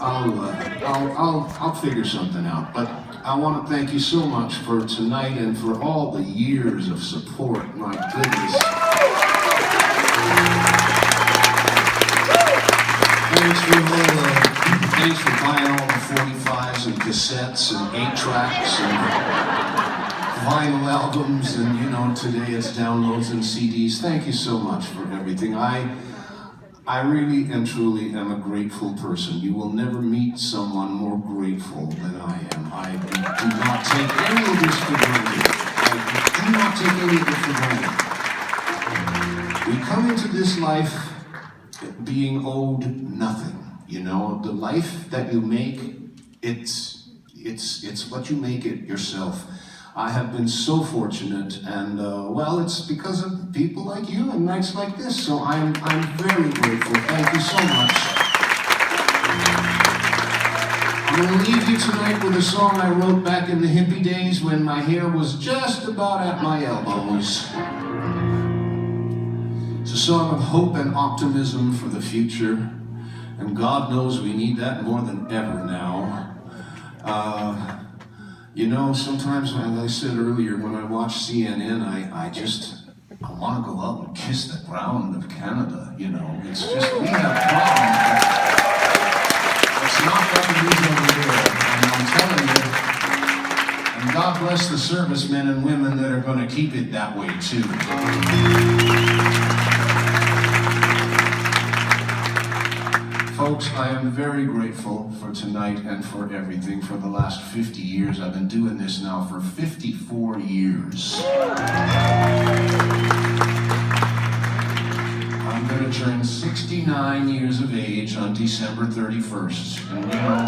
I'll figure something out. But I want to thank you so much for tonight and for all the years of support. My goodness. Thanks for buying all the 45s and cassettes and 8-tracks and vinyl albums, and you know, today it's downloads and CDs. Thank you so much for everything. I really and truly am a grateful person. You will never meet someone more grateful than I am. I do not take any of this for granted. I do not take any of it for granted. We come into this life being owed nothing. You know, the life that you make, it's what you make it yourself. I have been so fortunate, and well, it's because of people like you and nights like this, so I'm very grateful. Thank you so much. I'm going to leave you tonight with a song I wrote back in the hippie days when my hair was just about at my elbows. It's a song of hope and optimism for the future, and God knows we need that more than ever now. You know, sometimes, as I said earlier, when I watch CNN, I want to go out and kiss the ground of Canada, you know. It's just, we have problems. It's not what it is over there, and I'm telling you, and God bless the servicemen and women that are going to keep it that way, too. Folks, I am very grateful for tonight and for everything. For the last 50 years, I've been doing this now for 54 years. I'm going to turn 69 years of age on December 31st. And you know,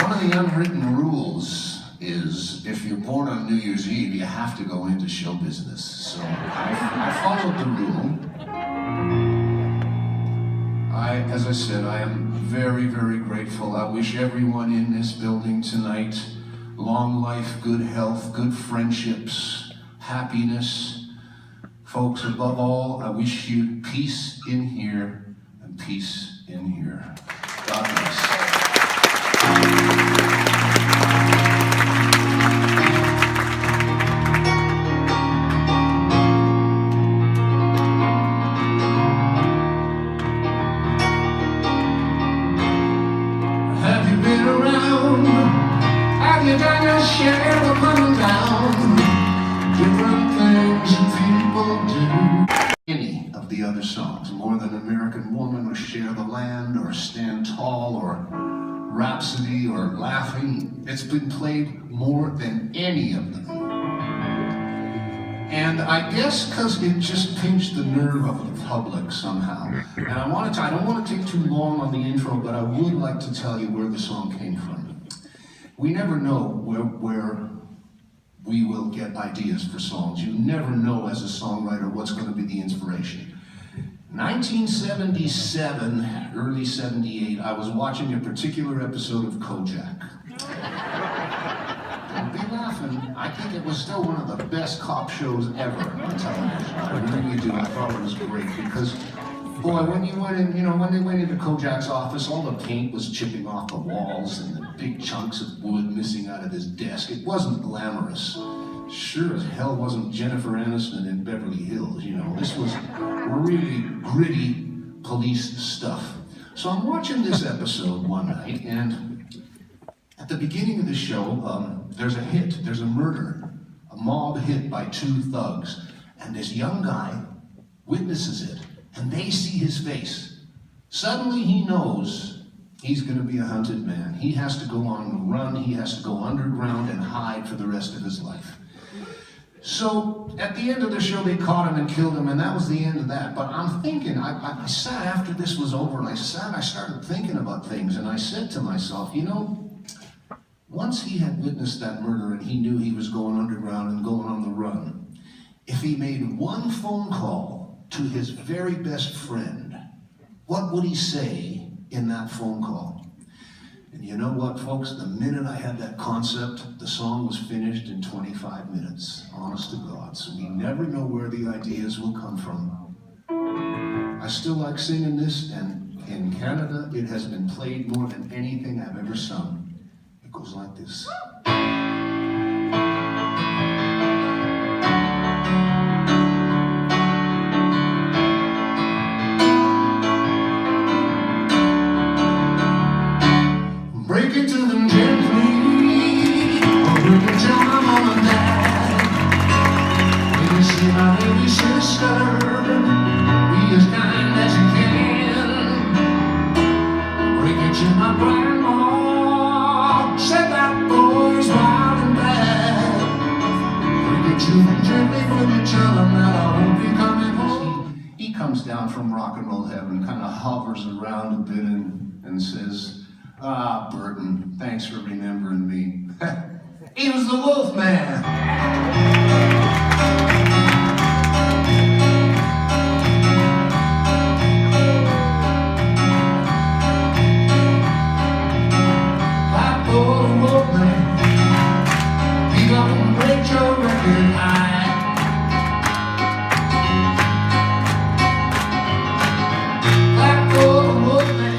one of the unwritten rules is if you're born on New Year's Eve, you have to go into show business. So I followed the rule. As I said, I am very, very grateful. I wish everyone in this building tonight long life, good health, good friendships, happiness. Folks, above all, I wish you peace in here and peace in here. God bless. Share the up and down, different things people do. Any of the other songs, More Than American Woman, or Share the Land, or Stand Tall, or Rhapsody, or Laughing, it's been played more than any of them. And I guess because it just pinched the nerve of the public somehow. And I don't want to take too long on the intro, but I would like to tell you where the song came from. We never know where we will get ideas for songs. You never know as a songwriter what's going to be the inspiration. 1977, early 78, I was watching a particular episode of Kojak. Don't be laughing. I think it was still one of the best cop shows ever on television. I really do. I thought it was great because, boy, when you went in, when they went into Kojak's office, all the paint was chipping off the walls and the big chunks of wood missing out of his desk. It wasn't glamorous. Sure as hell wasn't Jennifer Aniston in Beverly Hills, This was really gritty police stuff. So I'm watching this episode one night, and at the beginning of the show, there's a hit, there's a murder, a mob hit by two thugs, and this young guy witnesses it, and they see his face. Suddenly he knows he's going to be a hunted man. He has to go on the run, he has to go underground and hide for the rest of his life. So at the end of the show, they caught him and killed him, and that was the end of that. But I'm thinking, I sat after this was over, and I started thinking about things, and I said to myself, once he had witnessed that murder and he knew he was going underground and going on the run, if he made one phone call to his very best friend, what would he say in that phone call? And you know what, folks? The minute I had that concept, the song was finished in 25 minutes, honest to God. So we never know where the ideas will come from. I still like singing this, and in Canada. It has been played more than anything I've ever sung. It goes like this. Break it to them gently, or break it to my mom and dad. When you see my baby sister, be as kind as you can. Break it to my grandma, said that boy's wild and bad. Break it to them gently when you tell them that I won't be coming home. He comes down from rock and roll heaven, kind of hovers around a bit and says, "Ah, Burton, thanks for remembering me." He was the Wolf Man. That poor Wolf Man, he gonna break your record high. That poor Wolf Man.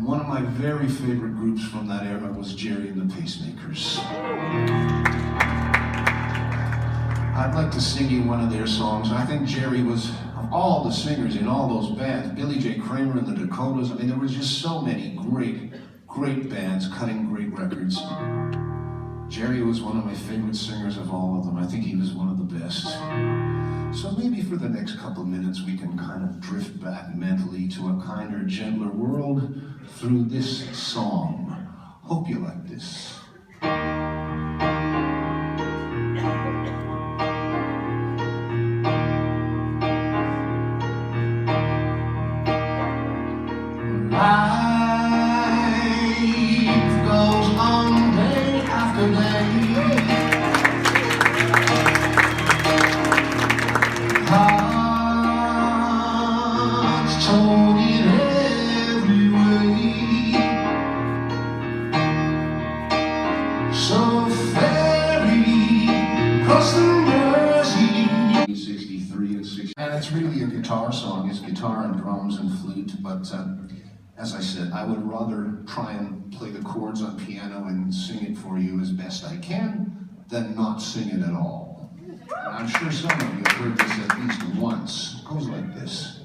One of my very favorite groups from that era was Jerry and the Pacemakers. I'd like to sing you one of their songs. I think Jerry was, of all the singers in all those bands, Billy J. Kramer and the Dakotas, I mean, there were just so many great bands cutting great records. Jerry was one of my favorite singers of all of them. I think he was one of the best. So maybe for the next couple of minutes we can kind of drift back mentally to a kinder, gentler world through this song. Hope you like this. Life goes on day after day. Hearts torn in every way. So ferry across the Mersey. 63 and 60. And it's really a guitar song. It's guitar and drums and flute, but as I said, I would rather try and play the chords on piano and sing it for you as best I can than not sing it at all. And I'm sure some of you have heard this at least once. It goes like this.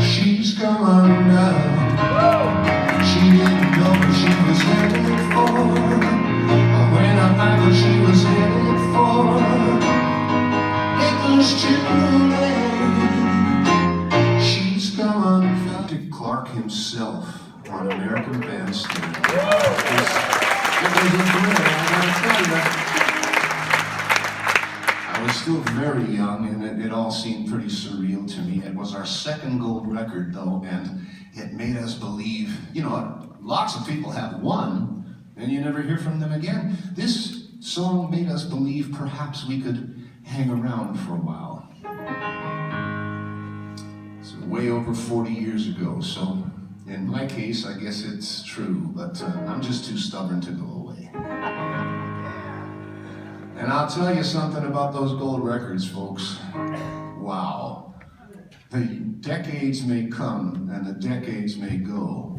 She's come undone. She didn't know what she was headed for. Or when I found what she was headed for, it was too late. She's come undone. Dick Clark himself on American Bandstand. It was a thrill, I gotta tell you. I was still very young and it all seemed pretty surreal to me. It was our second gold record though, and it made us believe, you know, lots of people have won and you never hear from them again. This song made us believe perhaps we could hang around for a while. It's way over 40 years ago, so in my case, I guess it's true, but I'm just too stubborn to go away. And I'll tell you something about those gold records, folks. Wow. The decades may come and the decades may go,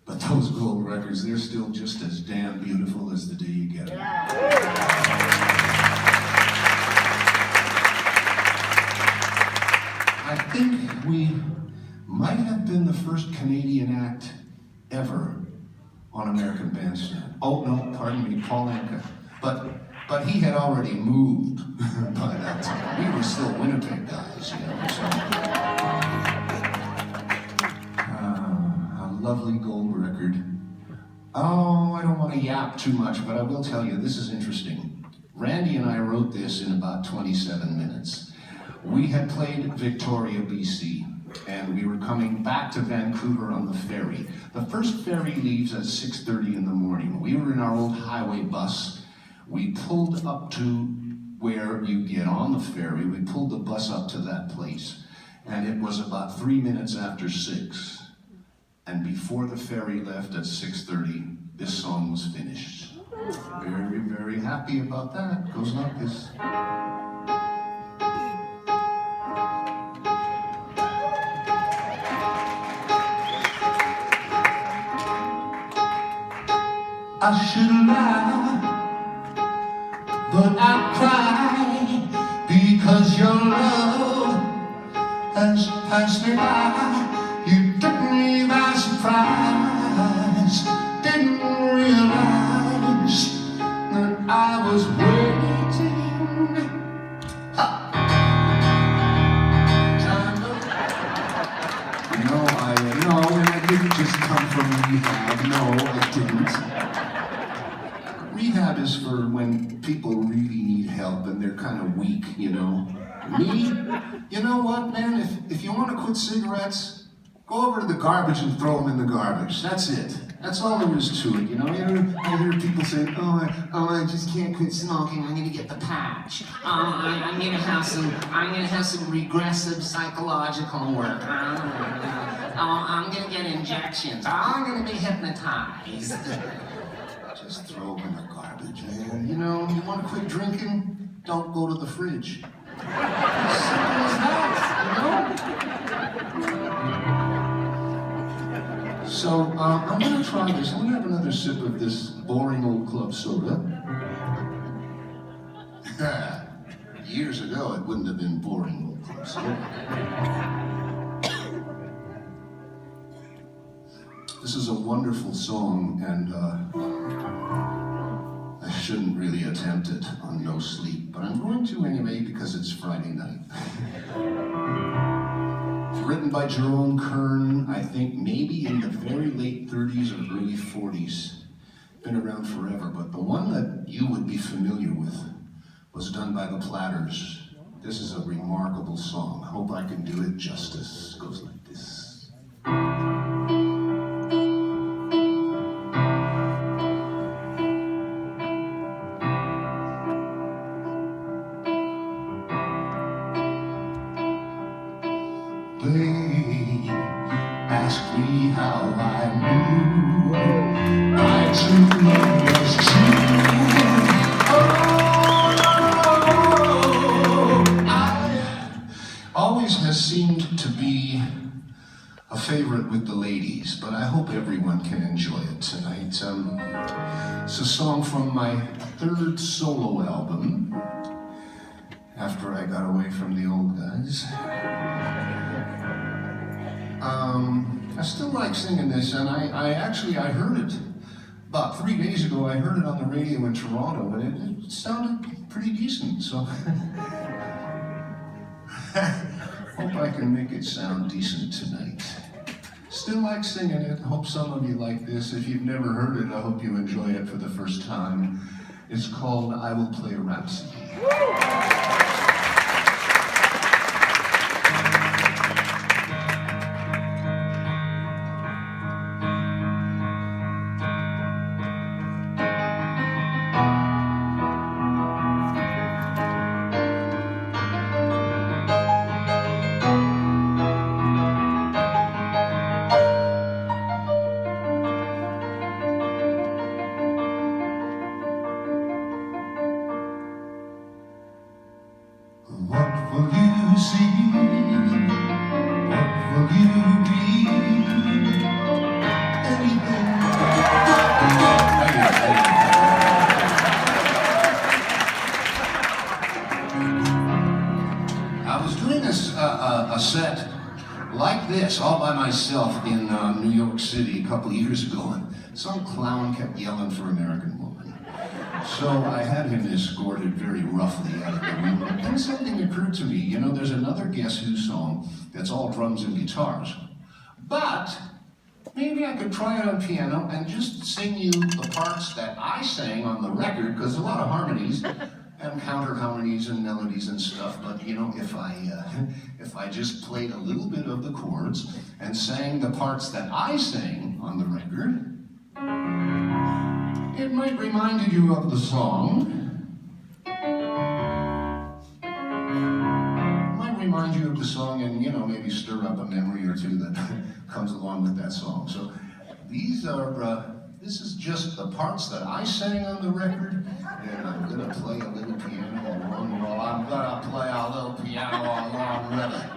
but those gold records, they're still just as damn beautiful as the day you get them. I think we might have been the first Canadian act ever on American Bandstand. Oh no, pardon me, Paul Anka. But he had already moved by that time. We were still Winnipeg guys, you know. So. A lovely gold record. Oh, I don't want to yap too much, but I will tell you, this is interesting. Randy and I wrote this in about 27 minutes. We had played Victoria, BC, and we were coming back to Vancouver on the ferry. The first ferry leaves at 6:30 in the morning. We were in our old highway bus. We pulled up to where you get on the ferry. We pulled the bus up to that place, and it was about 3 minutes after 6. and before the ferry left at 6:30, this song was finished. Very, very happy about that. Goes like this. I should lie, but I cry, because your love has passed me by. You took me by surprise, didn't realize that I was waiting. No, and I didn't just come from rehab. No, I didn't. Rehab is for when people really need help and they're kind of weak, you know. Me? You know what, man? If you want to quit cigarettes, go over to the garbage and throw them in the garbage. That's it. That's all there is to it, you know. I hear people saying, I just can't quit smoking. I'm gonna get the patch. I'm gonna have some regressive psychological work. I'm gonna get injections. I'm gonna be hypnotized. Just throw them in the garbage, man. You know, you want to quit drinking? Don't go to the fridge. As simple as that, you know? So, I'm going to try this. I'm going to have another sip of this boring old club soda. Years ago, it wouldn't have been boring old club soda. This is a wonderful song, and I shouldn't really attempt it on no sleep, but I'm going to anyway because it's Friday night. It's written by Jerome Kern, I think maybe in the very late 30s or early 40s. Been around forever, but the one that you would be familiar with was done by the Platters. This is a remarkable song. Hope I can do it justice. It goes like this. They asked me how I knew my true love was true. Always has seemed to be a favorite with the ladies, but I hope everyone can enjoy it tonight. It's a song from my third solo album, after I got away from the old guys. I still like singing this, and I heard it about 3 days ago. I heard it on the radio in Toronto, and it sounded pretty decent, so hope I can make it sound decent tonight. Still like singing it. Hope some of you like this. If you've never heard it, I hope you enjoy it for the first time. It's called I Will Play a Rhapsody. What will you see? What will you be? Anything. I was doing a set like this all by myself in New York City a couple of years ago, and some clown kept yelling for American Woman. So I had him escorted very roughly out of the room. But then something occurred to me. You know, there's another Guess Who song that's all drums and guitars. But maybe I could try it on piano and just sing you the parts that I sang on the record, because a lot of harmonies and counter harmonies and melodies and stuff. But you know, if I just played a little bit of the chords and sang the parts that I sang on the record, it might remind you of the song. It might remind you of the the song and, you know, maybe stir up a memory or two that comes along with that song. So these are, this is just the parts that I sang on the record, and I'm gonna play a little piano along. Well, I'm gonna play a little piano along with it.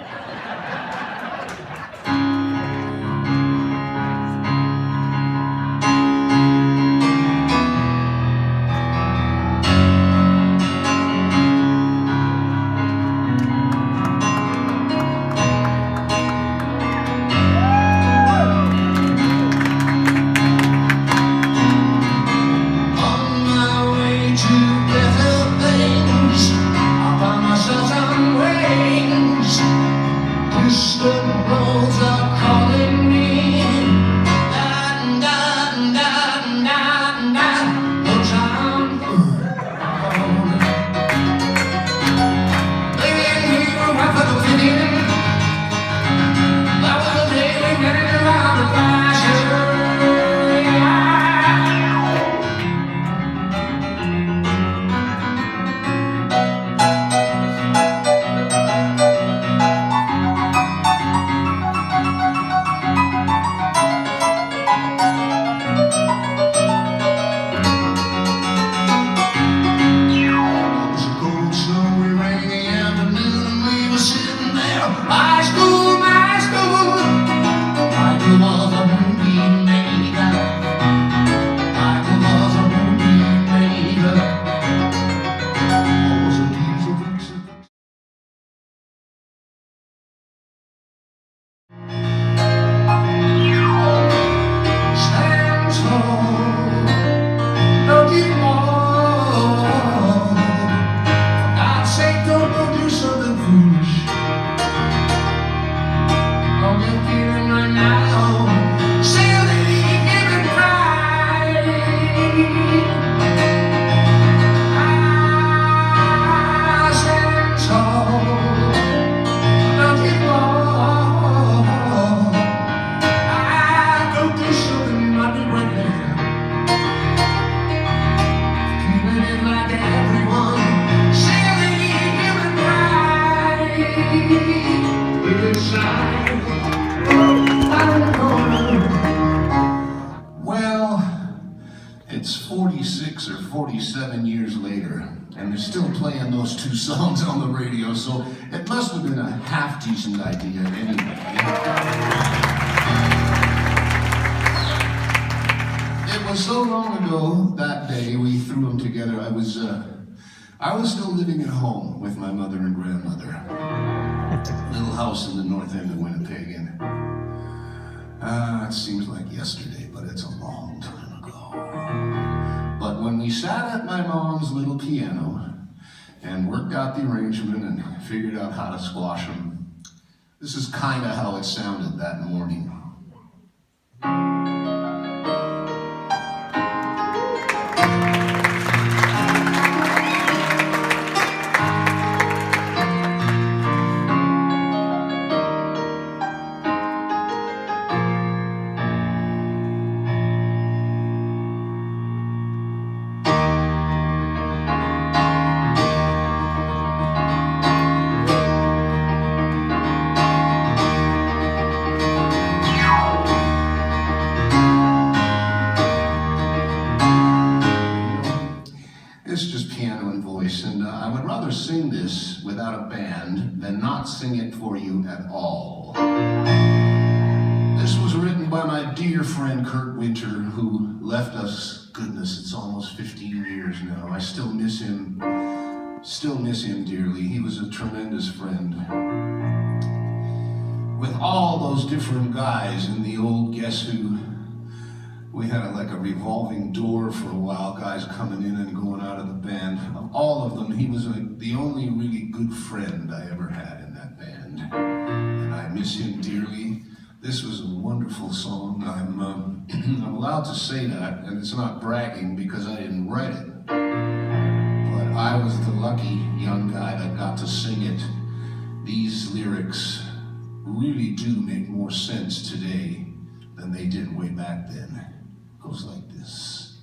Well, it's 46 or 47 years later, and they're still playing those two songs on the radio, so it must have been a half-decent idea anyway. It was so long ago that day we threw them together. I was still living at home with my mother and grandmother. Little house in the north end of Winnipeg, and it seems like yesterday, but it's a long time ago. But when we sat at my mom's little piano and worked out the arrangement and figured out how to squash them, this is kind of how it sounded that morning. It's just piano and voice, and I would rather sing this without a band than not sing it for you at all. This was written by my dear friend Kurt Winter, who left us, goodness, it's almost 15 years now. I still miss him dearly. He was a tremendous friend. With all those different guys in the old Guess Who, we had like a revolving door for a while, guys coming in and going out of the band. Of all of them, he was the only really good friend I ever had in that band. And I miss him dearly. This was a wonderful song. I'm allowed to say that, and it's not bragging because I didn't write it. But I was the lucky young guy that got to sing it. These lyrics really do make more sense today than they did way back then. Goes like this.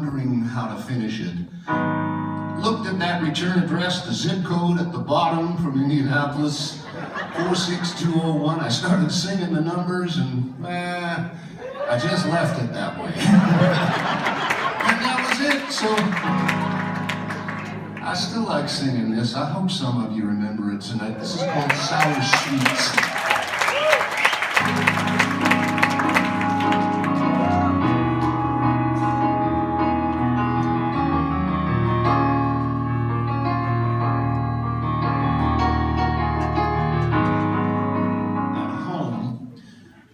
wondering how to finish it. Looked at that return address, the zip code at the bottom from Indianapolis, 46201. I started singing the numbers and I just left it that way. And that was it, so I still like singing this. I hope some of you remember it tonight. This is called Sour Sweets.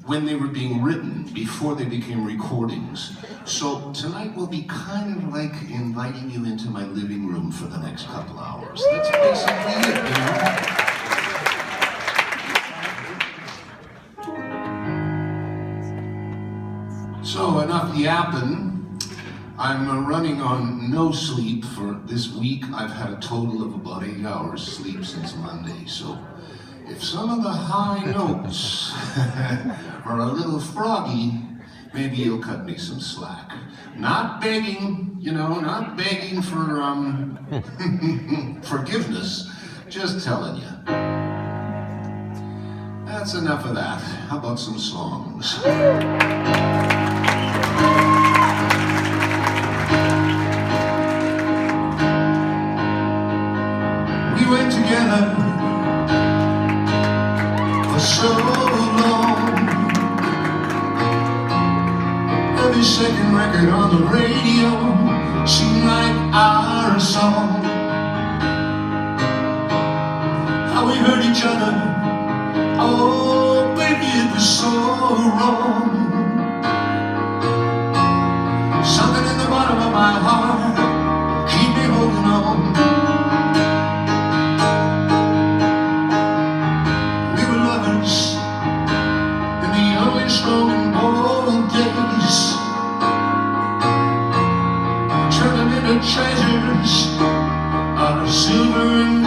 When they were being written, before they became recordings. So tonight will be kind of like inviting you into my living room for the next couple hours. That's basically it, you know? So enough yapping. I'm running on no sleep for this week. I've had a total of about 8 hours sleep since Monday, so if some of the high notes are a little froggy, maybe you'll cut me some slack. Not begging, you know, not begging for forgiveness, just telling you. That's enough of that. How about some songs? We went together so long. Every second record on the radio seemed like our song. How we hurt each other, oh baby, it was so wrong. Something in the bottom of my heart keep me holding on. Strong and bold days, turn them into treasures of silver and